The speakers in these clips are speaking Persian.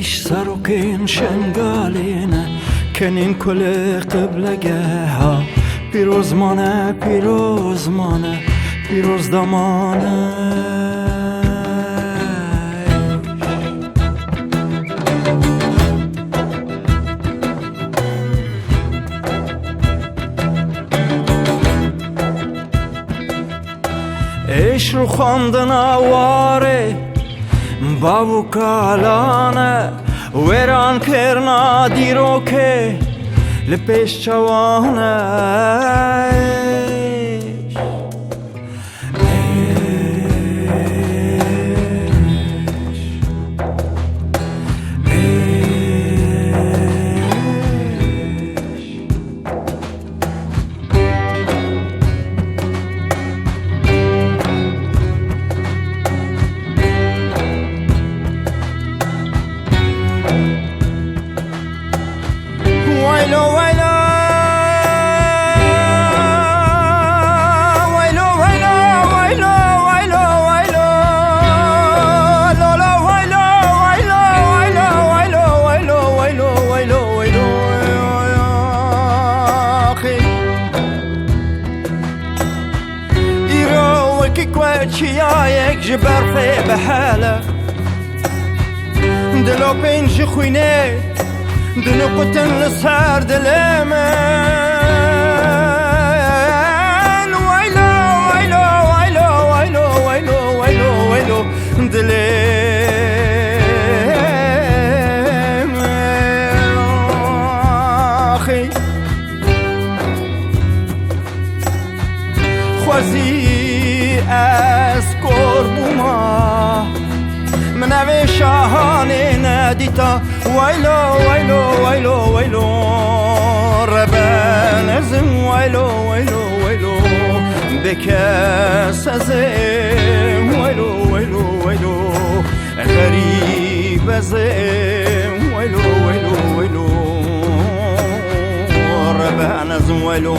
ایش سرکین شنگالینه کنین کل قبلگه ها پیروز مانه پیروز دمانه ایش رو خواندن آواره باو کالانه ویران کرنا دیرو که لپیش چوانه چیایک جبر فی بحاله دلو پنج خوینه دلو قطن لسر دلمن ویلو ویلو ویلو ویلو ویلو ویلو ویلو دلم آخی خوزی از قربوما منو شاهانه ندیتا ویلو ویلو ویلو ویلو ربن ازم ویلو ویلو ویلو بکس ازم ویلو ویلو ویلو غریب ازم ویلو ویلو ویلو ربن ازم ویلو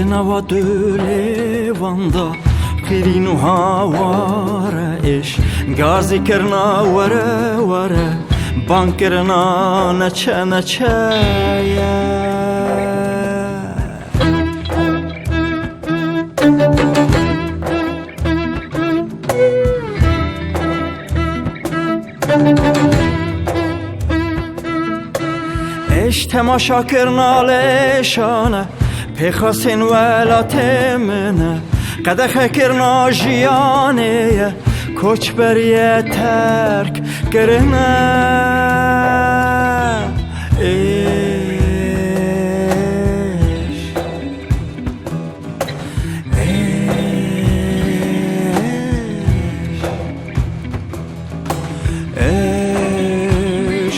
نوا دوله واندا خیرینو هاواره ایش گازی کرنا وره وره بان کرنا نچه نچه ایش تماشا کرنا لیشانه پیخواستین ولات منه قدخ کرنا جیانه کچ بریه ترک کرنه ایش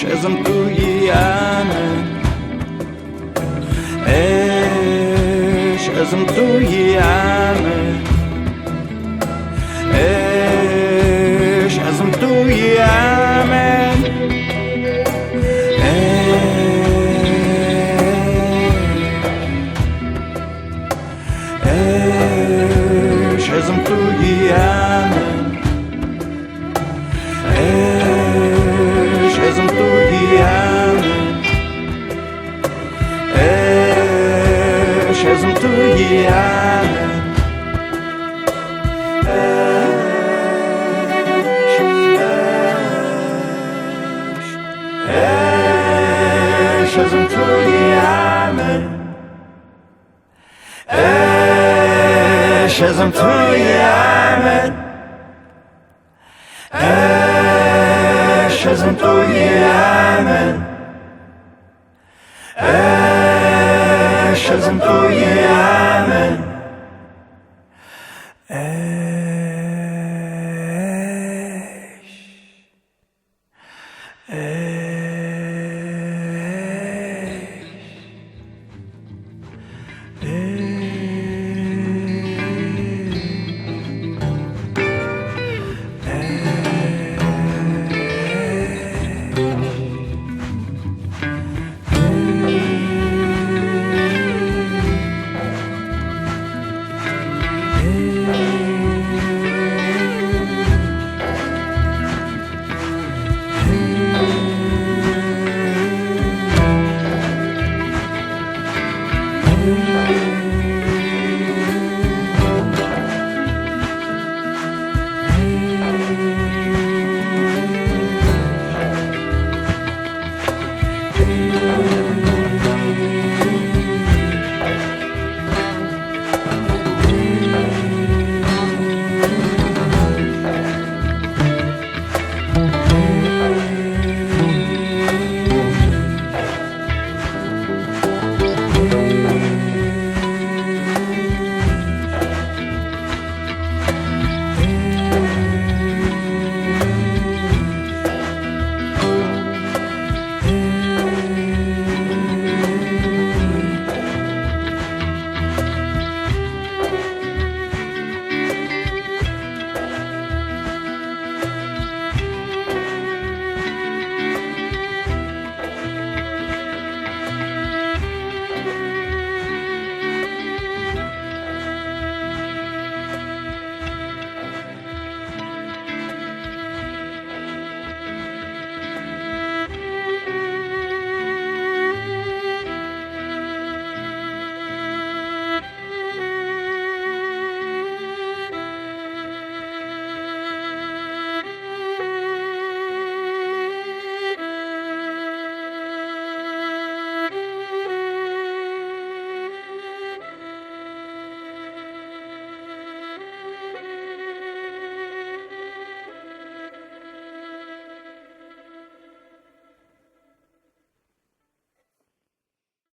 ازم توی ازم توی عمه ایش ازم توی عمه ایش ازم توی عمه ایش ازم توی عمه ازم توی عمه ایش ازم توی عمه ایش ازم توی عمه ایش ازم توی عمه ایش ازم توی عمه